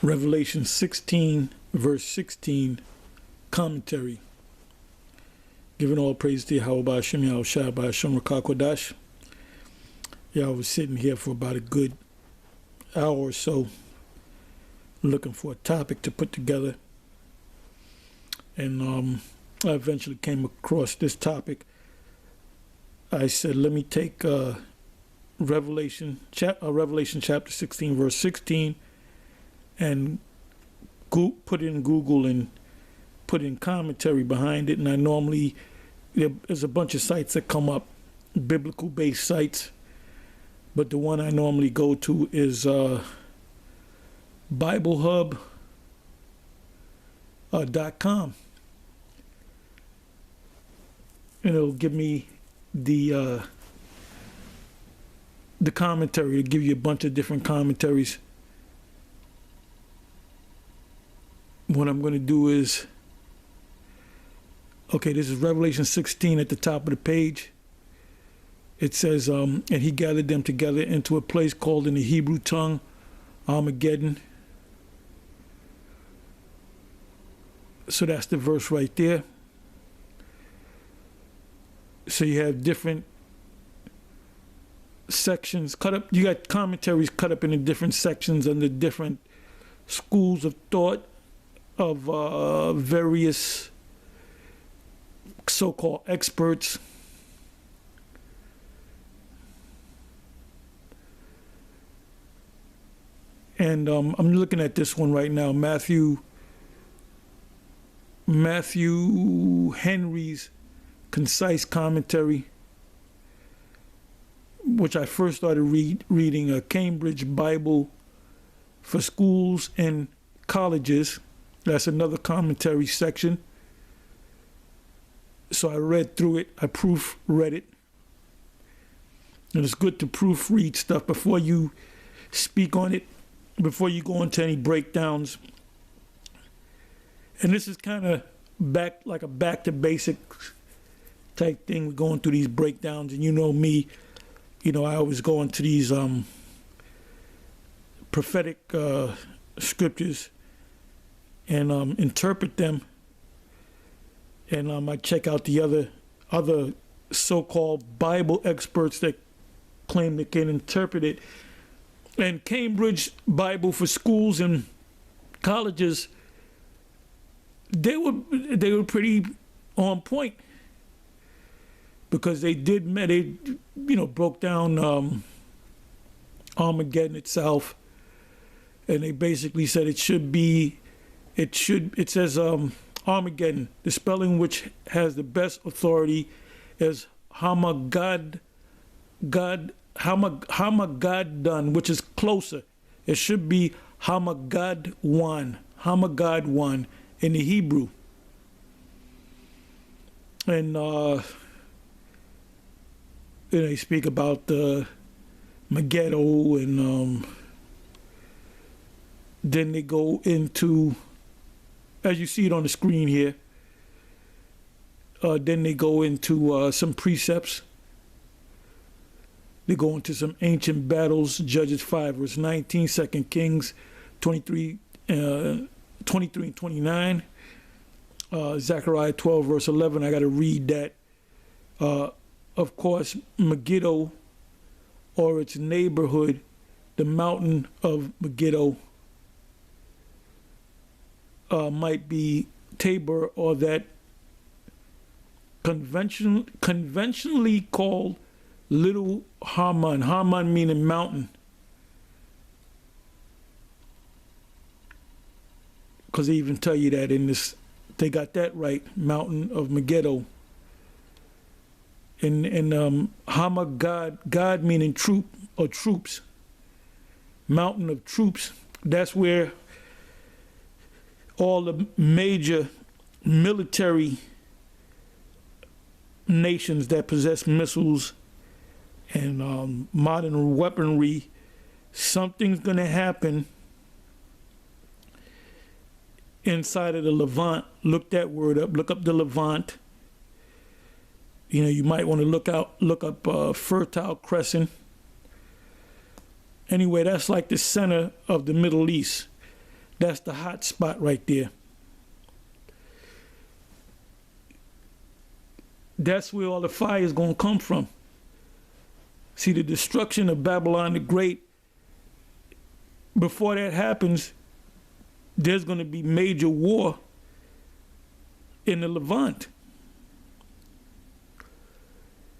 Revelation 16, verse 16, commentary. Giving all praise to Yahweh Ba'ashem, Yahweh Shai Ba'ashem Rakakwadash. Yeah, I was sitting here for about a good hour or so looking for a topic to put together. And I eventually came across this topic. I said, let me take Revelation chapter 16, verse 16, and put in Google and put in commentary behind it. And I normally, there's a bunch of sites that come up, biblical-based sites, but the one I normally go to is BibleHub.com. And it'll give me the commentary. It'll give you a bunch of different commentaries. What I'm going to do is, okay, this is Revelation 16 at the top of the page. It says, and he gathered them together into a place called in the Hebrew tongue, Armageddon. So that's the verse right there. So you have different sections cut up. You got commentaries cut up into different sections under different schools of thought of various so-called experts. And I'm looking at this one right now, Matthew Henry's concise commentary, which I first started reading a Cambridge Bible for schools and colleges. That's another commentary section. So I read through it. I proofread it. And it's good to proofread stuff before you speak on it, before you go into any breakdowns. And this is kind of back to basics type thing. We're going through these breakdowns, and you know me, I always go into these prophetic scriptures and interpret them, and I check out the other so-called Bible experts that claim they can interpret it. And Cambridge Bible for schools and colleges, they were pretty on point, because they broke down Armageddon itself, and they basically said it says Armageddon, the spelling which has the best authority is Hamageddon, which is closer. It should be Hamageddon in the Hebrew. And they speak about the Megiddo, and then they go into, as you see it on the screen here, then they go into some precepts. They go into some ancient battles, Judges 5, verse 19, 2 Kings 23 and 29, Zechariah 12, verse 11. I got to read that. Of course, Megiddo, or its neighborhood, the mountain of Megiddo, might be Tabor, or that conventionally called Little Harmon. Harmon meaning mountain, because they even tell you that in this. They got that right, mountain of Megiddo. And Hamagad, God meaning troop or troops, mountain of troops. That's where all the major military nations that possess missiles and modern weaponry, something's going to happen inside of the Levant. Look that word up. Look up the Levant. You might want to look up Fertile Crescent. Anyway, that's like the center of the Middle East. That's the hot spot right there. That's where all the fire is going to come from. See, the destruction of Babylon the Great, before that happens, there's going to be major war in the Levant,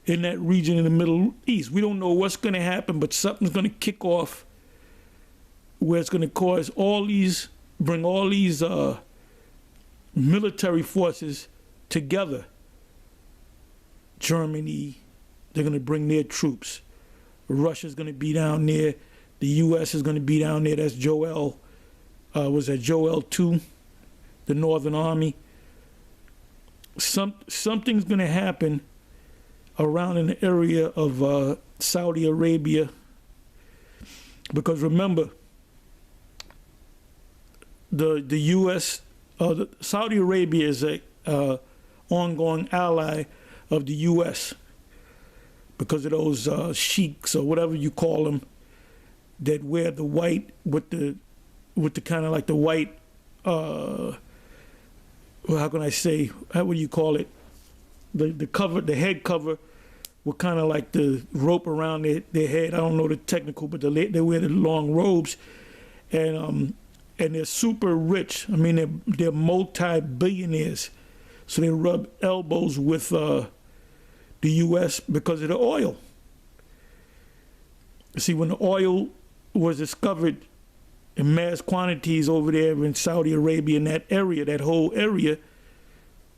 in that region in the Middle East. We don't know what's going to happen, but something's going to kick off where it's going to cause bring all these military forces together. Germany, they're going to bring their troops. Russia's going to be down there. The U.S. is going to be down there. That's Joel. Was that Joel 2, the Northern Army? Something's going to happen around in the area of Saudi Arabia, because remember, the U.S. Saudi Arabia is a ongoing ally of the U.S. because of those sheiks or whatever you call them that wear the white with the kind of like the white. Well, how can I say? What do you call it? The cover, the head cover, with kind of like the rope around their head. I don't know the technical, but they wear the long robes, and they're super rich. I mean, they're multi-billionaires, so they rub elbows with the U.S. because of the oil. See, when the oil was discovered in mass quantities over there in Saudi Arabia, in that area, that whole area,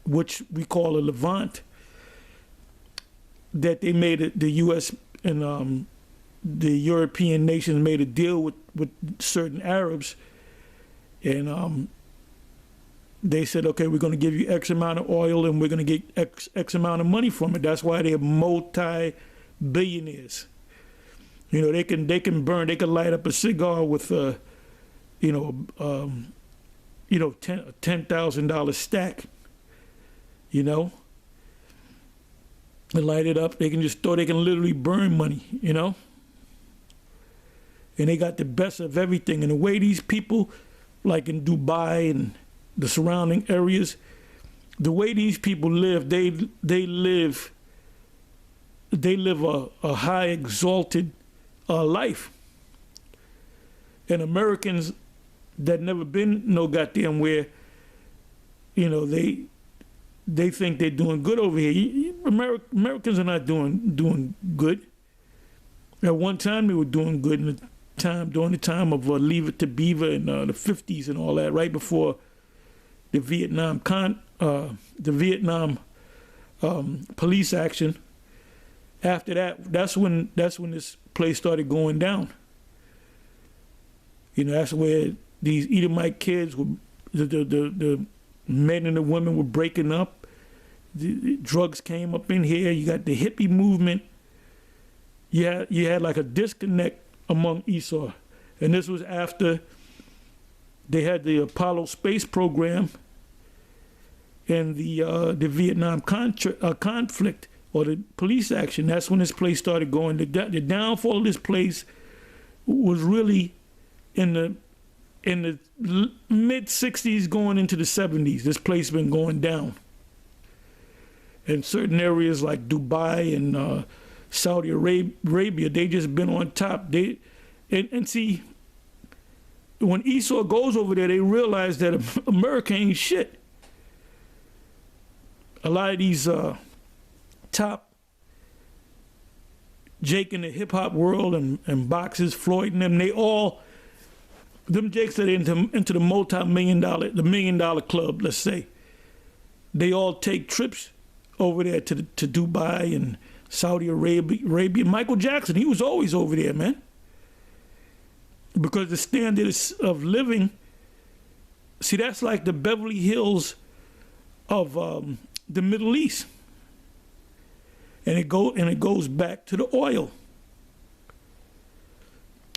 which we call the Levant, that they made it, the U.S. and the European nations made a deal with certain Arabs, and they said, okay, we're going to give you X amount of oil and we're going to get X amount of money from it. That's why they're multi-billionaires. You know, they can light up a cigar with $10,000 stack. You know, they light it up. They can literally burn money. You know, and they got the best of everything. And the way these people, like in Dubai and the surrounding areas, the way these people live, they live a high exalted life. And Americans that never been no goddamn where, you know, they think they're doing good over here. Americans are not doing good. At one time they were doing good during the time of Leave It to Beaver in the 50s and all that, right before the Vietnam police action. After that, that's when this place started going down. You know, that's where these Edomite kids were, the men and the women were breaking up. The drugs came up in here. You got the hippie movement. You had like a disconnect among Esau, and this was after they had the Apollo space program and the Vietnam conflict or the police action. That's when this place started going. The downfall of this place was really in the mid 60s going into the 70s. This place been going down. In certain areas like Dubai and Saudi Arabia, they just been on top. And see, when Esau goes over there, they realize that America ain't shit. A lot of these top Jake in the hip hop world and boxers, Floyd and them, them Jakes that are into the $1 million club, let's say. They all take trips over there to Dubai and Saudi Arabia. Michael Jackson, he was always over there, man. Because the standard of living, see, that's like the Beverly Hills of the Middle East. And it goes back to the oil.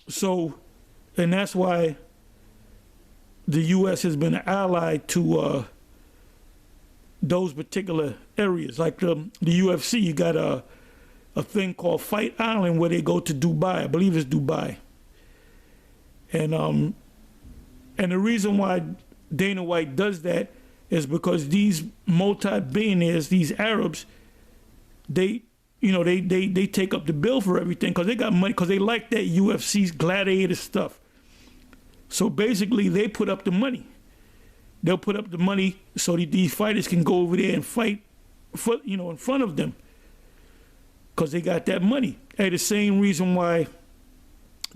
So, and that's why the U.S. has been an ally to those particular areas. Like the UFC, you got a thing called Fight Island where they go to Dubai. I believe it's Dubai. And And the reason why Dana White does that is because these multi-billionaires, these Arabs, they take up the bill for everything because they got money, because they like that UFC's gladiator stuff. So basically, they put up the money. They'll put up the money so that these fighters can go over there and fight, in front of them, because they got that money. Hey, the same reason why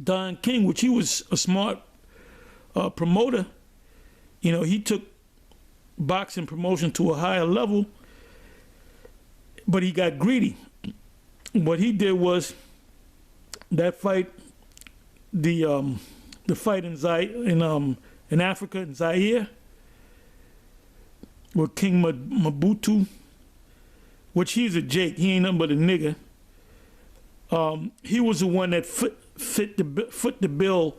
Don King, which he was a smart promoter, he took boxing promotion to a higher level, but he got greedy. What he did was that fight, the fight in Africa, in Zaire, with King Mobutu, which he's a Jake, he ain't nothing but a nigga. He was the one that foot the bill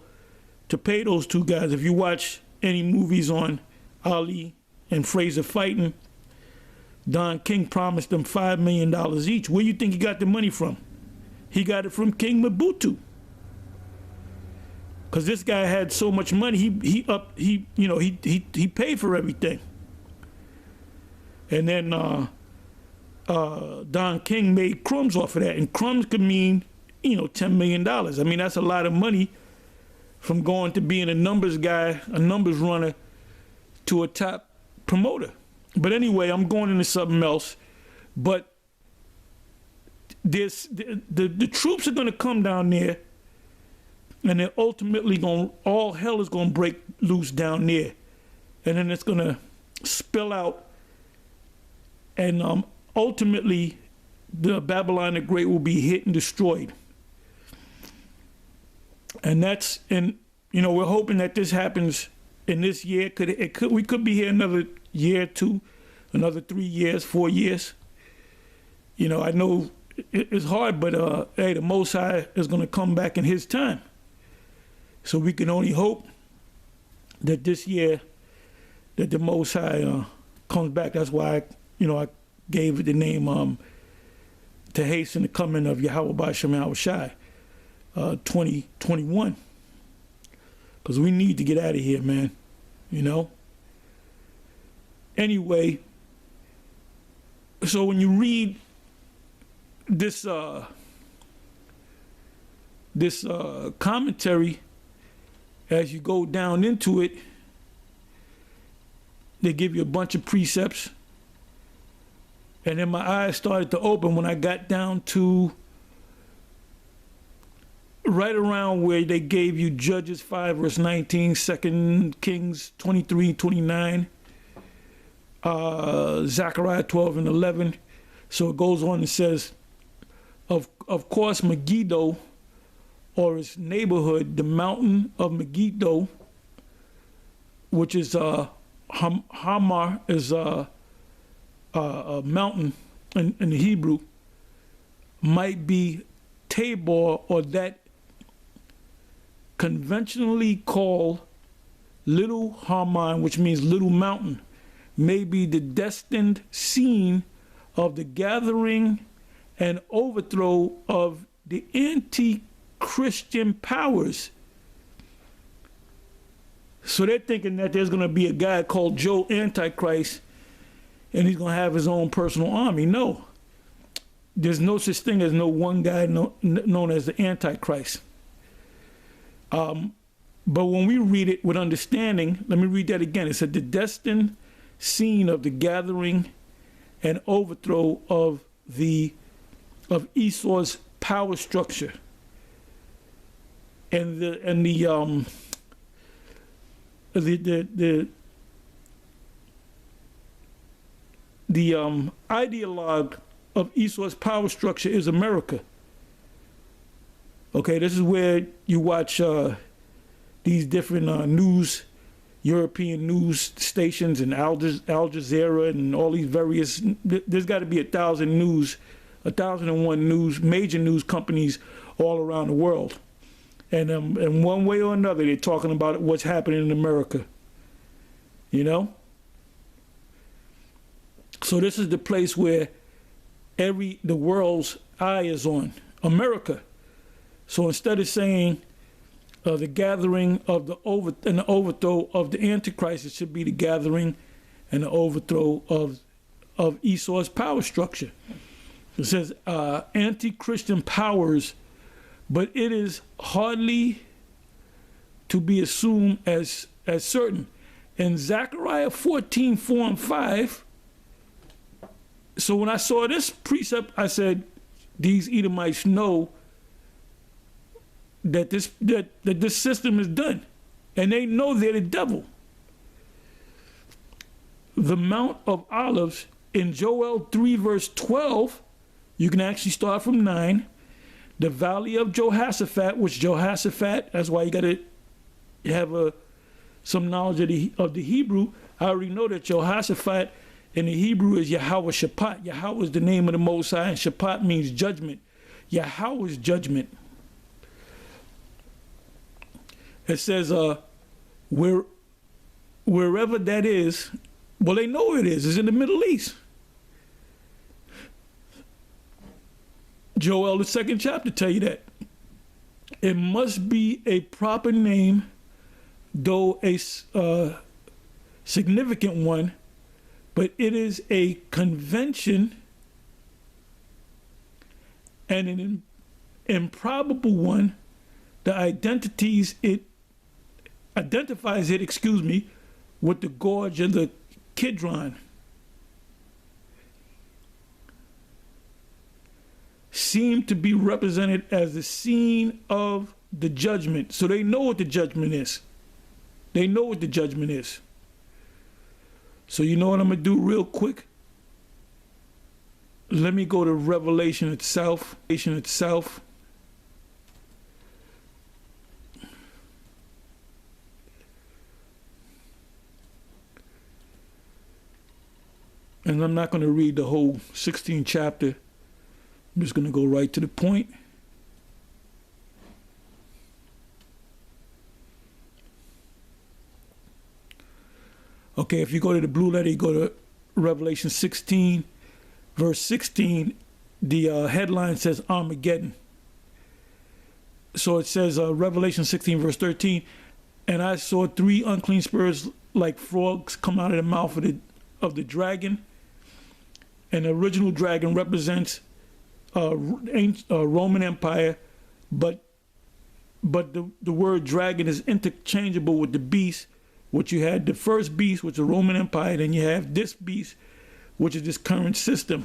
to pay those two guys. If you watch any movies on Ali and Frazier fighting, Don King promised them $5 million each. Where you think he got the money from? He got it from King Mobutu. Because this guy had so much money, he paid for everything. And then Don King made crumbs off of that, and crumbs could mean $10 million. I mean, that's a lot of money from going to being a numbers guy, a numbers runner, to a top promoter. But anyway, I'm going into something else. But the troops are going to come down there, and they're ultimately all hell is going to break loose down there, and then it's going to spill out, and ultimately the Babylon the Great will be hit and destroyed. And we're hoping that this happens in this year. We could be here another year or two, another 3 years, 4 years. I know it's hard, but hey, the Most High is going to come back in His time. So we can only hope that this year that the Most High comes back. That's why I gave it the name to hasten the coming of Yahweh B'Shem Yahushai 2021. Because we need to get out of here, man. Anyway, so when you read this commentary, as you go down into it, they give you a bunch of precepts. And then my eyes started to open when I got down to right around where they gave you Judges 5 verse 19, 2 Kings 23, 29, Zechariah 12 and 11. So it goes on and says, of course, Megiddo, or its neighborhood, the mountain of Megiddo, which is Hamar, is a mountain in the Hebrew, might be Tabor, or that conventionally called Little Haman, which means little mountain, may be the destined scene of the gathering and overthrow of the anti-Christian powers. So they're thinking that there's going to be a guy called Joe Antichrist, and he's going to have his own personal army. No. There's no such thing as no one guy known as the Antichrist. But when we read it with understanding, let me read that again. It said the destined scene of the gathering and overthrow of Esau's power structure, and the ideologue of Esau's power structure is America. Okay, this is where you watch these different European news stations, and Al Jazeera and all these various. There's got to be 1,001 major news companies all around the world, and in one way or another, they're talking about what's happening in America. So this is the place where the world's eye is on America. So instead of saying the gathering of the overthrow of the Antichrist. It should be the gathering and the overthrow of Esau's power structure. It says anti-Christian powers, but it is hardly to be assumed as certain. In Zechariah 14:4-5, so when I saw this precept, I said, these Edomites know that this system is done, and they know they're the devil. The Mount of Olives in Joel 3:12, you can actually start from 9. The Valley of Jehoshaphat, which Jehoshaphat, that's why you got to have some knowledge of the Hebrew. I already know that Jehoshaphat in the Hebrew is Yahweh Shaphat. Yahweh is the name of the Most High, and Shaphat means judgment. Yahweh's judgment. It says, wherever that is, well, they know it is. It's in the Middle East. Joel, the 2nd chapter, tell you that. It must be a proper name, though a significant one, but it is a convention and an improbable one that identifies it, with the gorge of the Kidron. Seem to be represented as the scene of the judgment. So they know what the judgment is. They know what the judgment is. So you know what I'm going to do real quick? Let me go to Revelation itself. And I'm not going to read the whole 16th chapter. I'm just going to go right to the point. Okay, if you go to the blue letter, you go to Revelation 16, verse 16. The headline says Armageddon. So it says Revelation 16, verse 13. And I saw 3 unclean spirits like frogs come out of the mouth of the dragon. And the original dragon represents Roman Empire, but the word dragon is interchangeable with the beast, which you had the first beast, which is the Roman Empire, then you have this beast, which is this current system.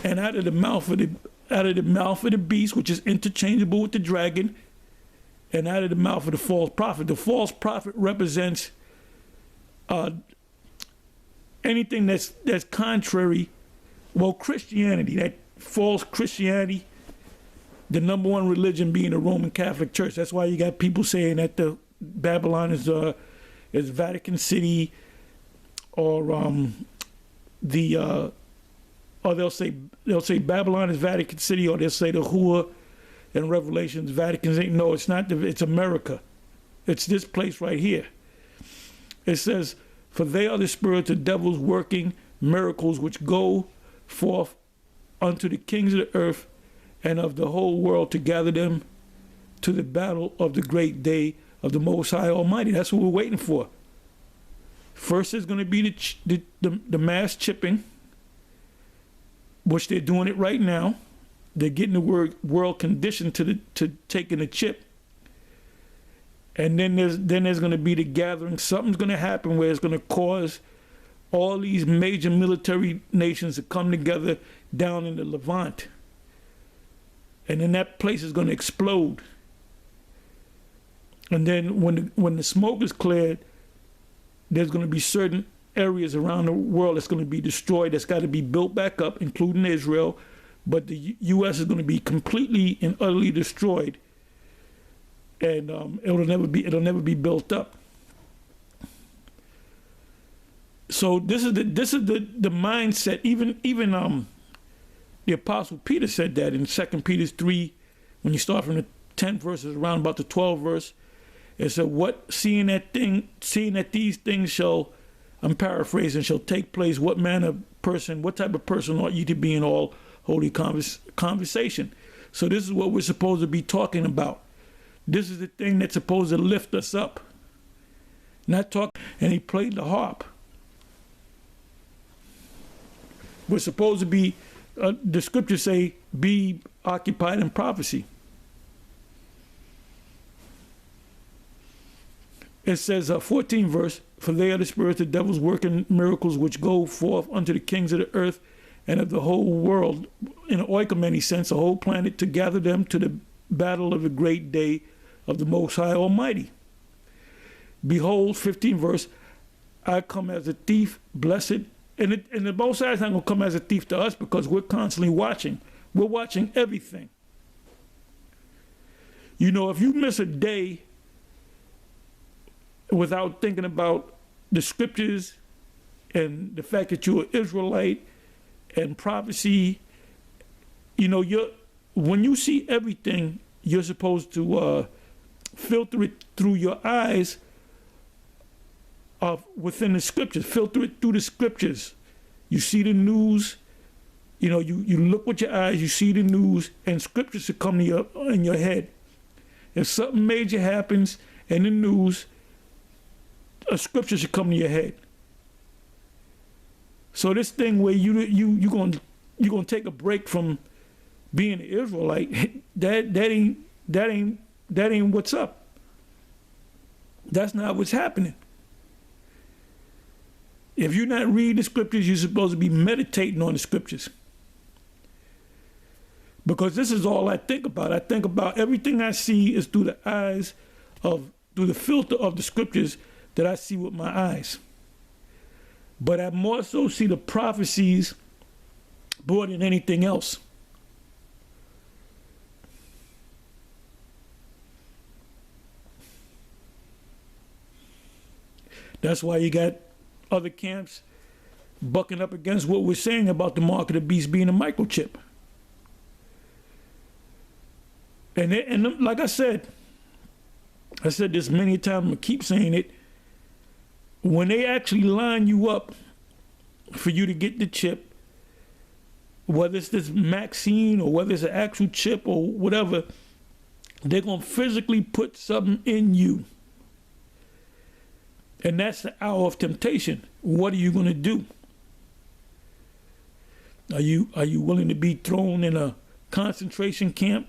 And out of the mouth of the beast, which is interchangeable with the dragon, and out of the mouth of the false prophet represents anything that's contrary. Well, Christianity, that false Christianity, the number one religion being the Roman Catholic Church. That's why you got people saying that the Babylon is Vatican City, or they'll say Babylon is Vatican City, or they'll say the Hua in Revelations Vatican City. No, it's not. It's America. It's this place right here. It says, "For they are the spirits of devils working miracles, which go forth unto the kings of the earth and of the whole world to gather them to the battle of the great day of the Most High Almighty." That's what we're waiting for. First is going to be the mass chipping, which they're doing it right now. They're getting the world conditioned to taking the chip. And then there's going to be the gathering. Something's going to happen where it's going to cause all these major military nations to come together down in the Levant. And then that place is going to explode. And then when the smoke is cleared, there's going to be certain areas around the world that's going to be destroyed, that's got to be built back up, including Israel. But the U.S. is going to be completely and utterly destroyed, and it'll never be built up. So this is the mindset. Even the Apostle Peter said that in 2 Peter 3, when you start from the 10th verses around about the 12th verse. It said, seeing that these things shall, I'm paraphrasing, shall take place, what type of person ought you to be in all holy conversation. So this is what we're supposed to be talking about. This is the thing that's supposed to lift us up. Not talk, and he played the harp. We're supposed to be, the scriptures say, be occupied in prophecy. It says, 14 verse, for they are the spirits of devils working miracles which go forth unto the kings of the earth and of the whole world, in an oikoumene sense, the whole planet, to gather them to the battle of the great day of the Most High Almighty. Behold, 15 verse, I come as a thief, blessed. And the Most High is not going to come as a thief to us because we're constantly watching. We're watching everything. You know, if you miss a day without thinking about the scriptures and the fact that you're an Israelite and prophecy, you know, when you see everything, you're supposed to filter it through your eyes within the scriptures, filter it through the scriptures. You see the news, you know, you look with your eyes, you see the news, and scriptures should come to in your head. If something major happens in the news, a scripture should come to your head. So this thing where you're gonna take a break from being an Israelite, that ain't what's up. That's not what's happening. If you're not reading the scriptures, you're supposed to be meditating on the scriptures. Because this is all I think about. I think about everything I see is through the eyes through the filter of the scriptures that I see with my eyes. But I more so see the prophecies more than anything else. That's why you got other camps bucking up against what we're saying about the mark of the beast being a microchip. And like I said this many times, I'm gonna keep saying it. When they actually line you up for you to get the chip, whether it's this vaccine or whether it's an actual chip or whatever, they're gonna physically put something in you. And that's the hour of temptation. What are you going to do? Are you willing to be thrown in a concentration camp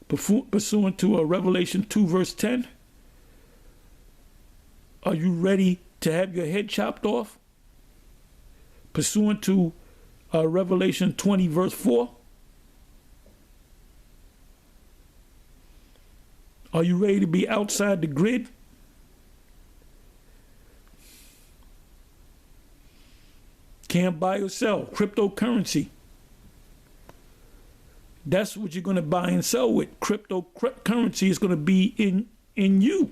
pursuant to Revelation 2 verse 10? Are you ready to have your head chopped off pursuant to Revelation 20 verse 4? Are you ready to be outside the grid? Can't buy or sell. Cryptocurrency. That's what you're going to buy and sell with. Cryptocurrency is going to be in you.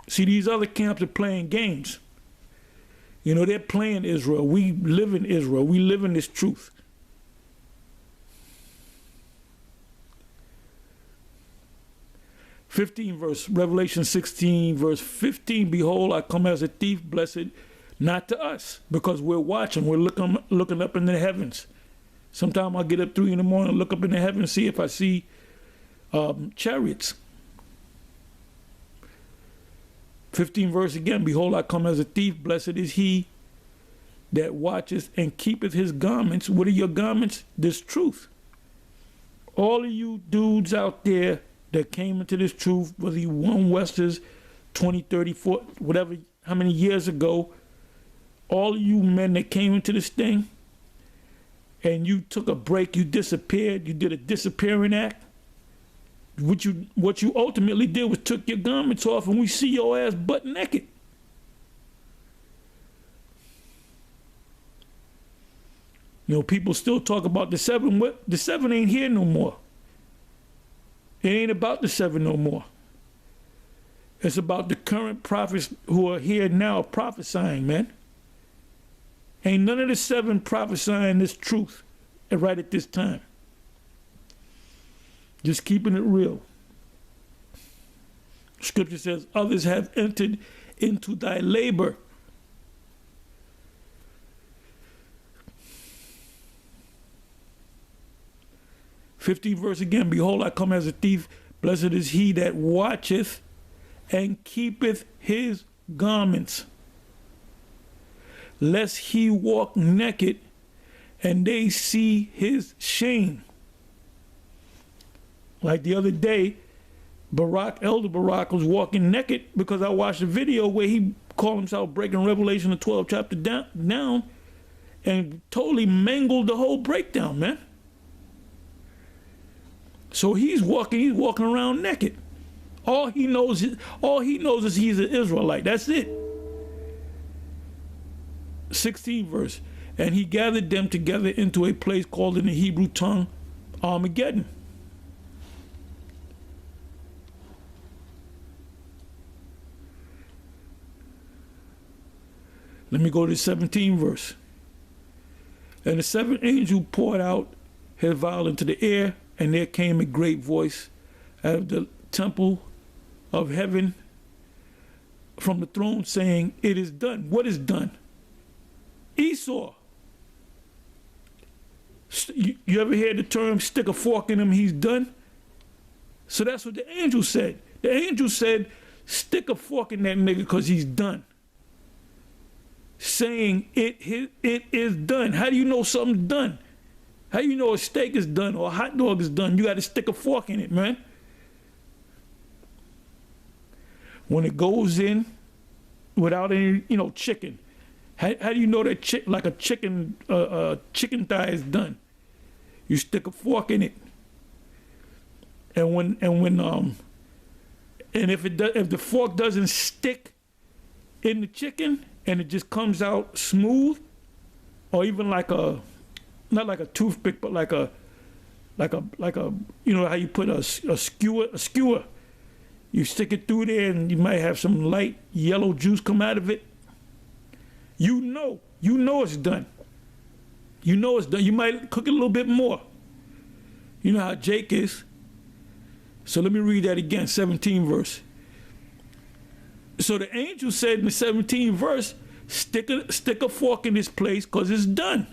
See, these other camps are playing games. You know, they're playing Israel. We live in Israel. We live in this truth. Revelation 16 verse 15, behold, I come as a thief, blessed, not to us, because we're watching, we're looking up in the heavens. Sometime I'll get up 3 in the morning, look up in the heavens, see if I see chariots. 15 verse again, behold, I come as a thief, blessed is he that watcheth and keepeth his garments. What are your garments? This truth. All of you dudes out there that came into this truth, whether you won Westers 20, 30, 40, whatever, how many years ago, all of you men that came into this thing and you took a break, you disappeared, you did a disappearing act. What you ultimately did was took your garments off and we see your ass butt naked. You know, people still talk about the 7. The 7 ain't here no more. It ain't about the 7 no more. It's about the current prophets who are here now prophesying, man. Ain't none of the 7 prophesying this truth right at this time. Just keeping it real. Scripture says, others have entered into thy labor. 15th verse again. Behold, I come as a thief. Blessed is he that watcheth and keepeth his garments, lest he walk naked and they see his shame. Like the other day, Elder Barack was walking naked because I watched a video where he called himself breaking Revelation the 12th chapter down and totally mangled the whole breakdown, man. So he's walking around naked. All he knows is he's an Israelite. That's it. 16th verse. And he gathered them together into a place called in the Hebrew tongue Armageddon. Let me go to the 17th verse. And the seventh angel poured out his vial into the air, and there came a great voice out of the temple of heaven from the throne saying, it is done. What is done? Esau. You ever hear the term stick a fork in him, he's done? So that's what the angel said. The angel said, stick a fork in that nigga because he's done. Saying it is done. How do you know something's done? How do you know a steak is done or a hot dog is done? You got to stick a fork in it, man. When it goes in without any, chicken, how do you know that like a chicken thigh is done? You stick a fork in it, and if the fork doesn't stick in the chicken and it just comes out smooth, or even like not like a toothpick, but like a how you put a skewer. You stick it through there and you might have some light yellow juice come out of it. You know it's done. You know it's done. You might cook it a little bit more. You know how Jake is. So let me read that again, 17th verse. So the angel said in the 17th verse, stick a fork in this place because it's done.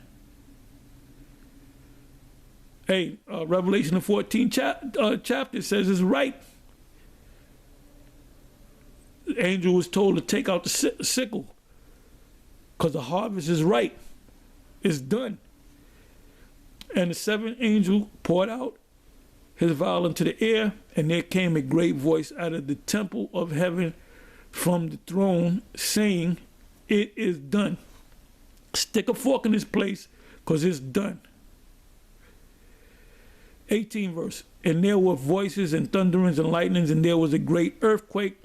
Hey, Revelation the 14th chapter says it's right. The angel was told to take out the sickle because the harvest is right. It's done. And the seventh angel poured out his vial into the air, and there came a great voice out of the temple of heaven from the throne saying, it is done. Stick a fork in this place because it's done. 18th verse. And there were voices and thunderings and lightnings, and there was a great earthquake.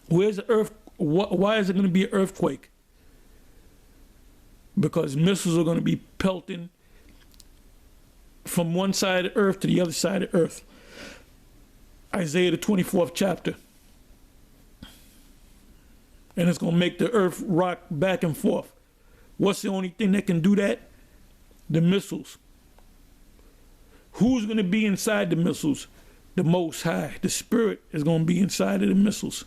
Where's the earth? Why is it going to be an earthquake? Because missiles are going to be pelting from one side of the earth to the other side of the earth. Isaiah the 24th chapter. And it's going to make the earth rock back and forth. What's the only thing that can do that? The missiles. Who's going to be inside the missiles? The Most High. The Spirit is going to be inside of the missiles.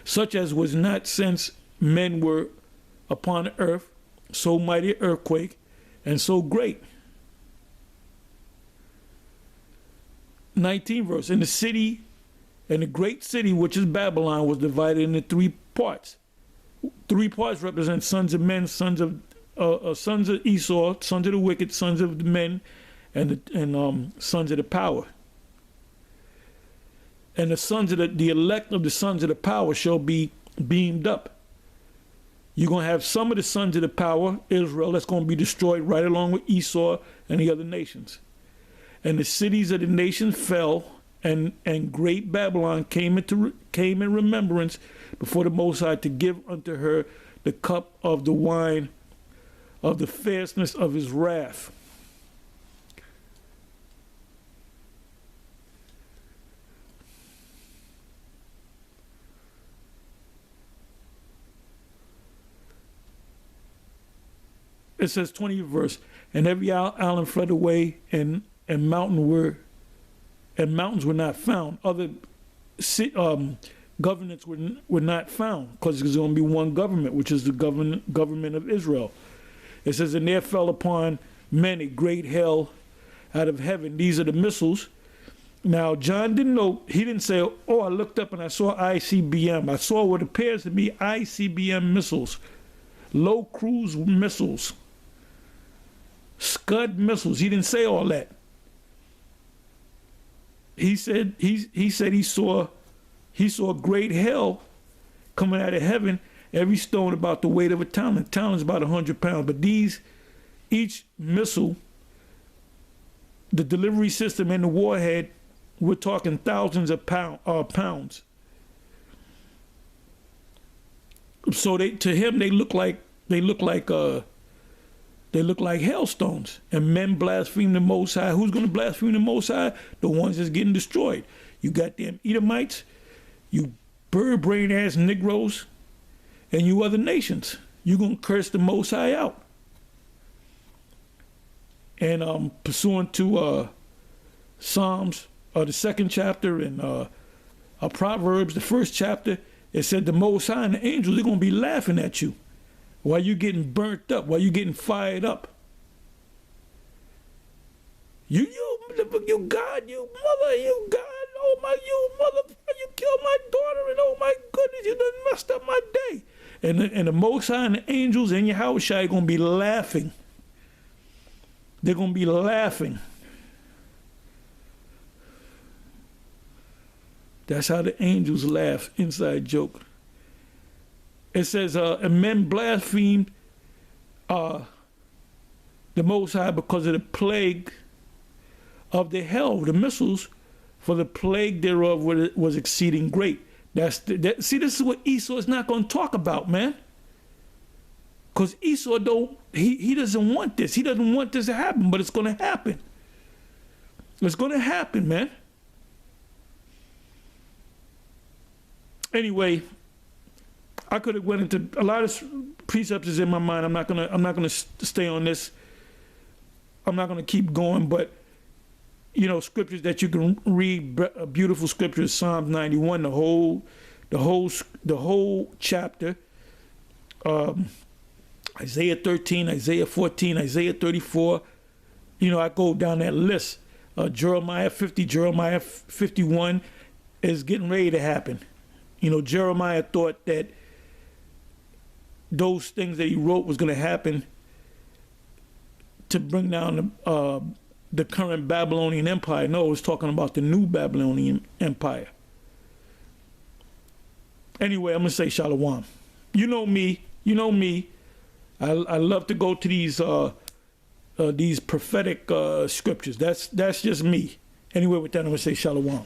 Such as was not since men were upon the earth, so mighty earthquake, and so great. 19th verse. And the great city, which is Babylon, was divided into 3 parts. 3 parts represent sons of men, sons of Esau, sons of the wicked, sons of the men, and sons of the power. And the sons of the elect of the sons of the power shall be beamed up. You're going to have some of the sons of the power, Israel, that's going to be destroyed right along with Esau and the other nations. And the cities of the nations fell, and great Babylon came in remembrance before the Most High to give unto her the cup of the wine of the fierceness of his wrath. It says 20th verse, and every island fled away, and mountains were not found. Other governments were not found, because there's going to be one government, which is the government of Israel. It says, and there fell upon men a great hell out of heaven. These are the missiles. Now, John didn't know, he didn't say, oh, I looked up and I saw ICBM. I saw what appears to be ICBM missiles, low cruise missiles, Scud missiles. He didn't say all that. He said he saw great hell coming out of heaven, every stone about the weight of a talent. A talent's about 100 pounds. But each missile, the delivery system and the warhead, we're talking thousands of pounds. So to him they look like hailstones. And men blaspheme the Most High. Who's going to blaspheme the Most High? The ones that's getting destroyed. You got them Edomites, you bird brain ass Negroes, and you other nations. You're going to curse the Most High out. And pursuant to Psalms, the 2nd chapter, and Proverbs, the 1st chapter, it said the Most High and the angels, they're going to be laughing at you while you're getting burnt up, while you're getting fired up. You God, you mother, you God, oh my, you mother, you killed my daughter, and oh my goodness, you done messed up my day. And the Most High and the angels in your house are going to be laughing. They're going to be laughing. That's how the angels laugh. Inside joke. It says, and men blasphemed the Most High because of the plague of the hell, the missiles, for the plague thereof was exceeding great. See, this is what Esau is not going to talk about, man. Because Esau he doesn't want this. He doesn't want this to happen, but it's going to happen. It's going to happen, man. Anyway, I could have went into a lot of precepts is in my mind. I'm not gonna stay on this. I'm not gonna keep going, but you know, scriptures that you can read, beautiful scriptures, Psalms 91, the whole chapter, Isaiah 13, Isaiah 14, Isaiah 34. You know, I go down that list. Jeremiah 50, Jeremiah 51 is getting ready to happen. You know, Jeremiah thought that those things that he wrote was going to happen to bring down the current Babylonian Empire. No, it was talking about the new Babylonian Empire. Anyway, I'm going to say shalom. You know me. I love to go to these prophetic scriptures. That's just me. Anyway, with that, I'm going to say shalom.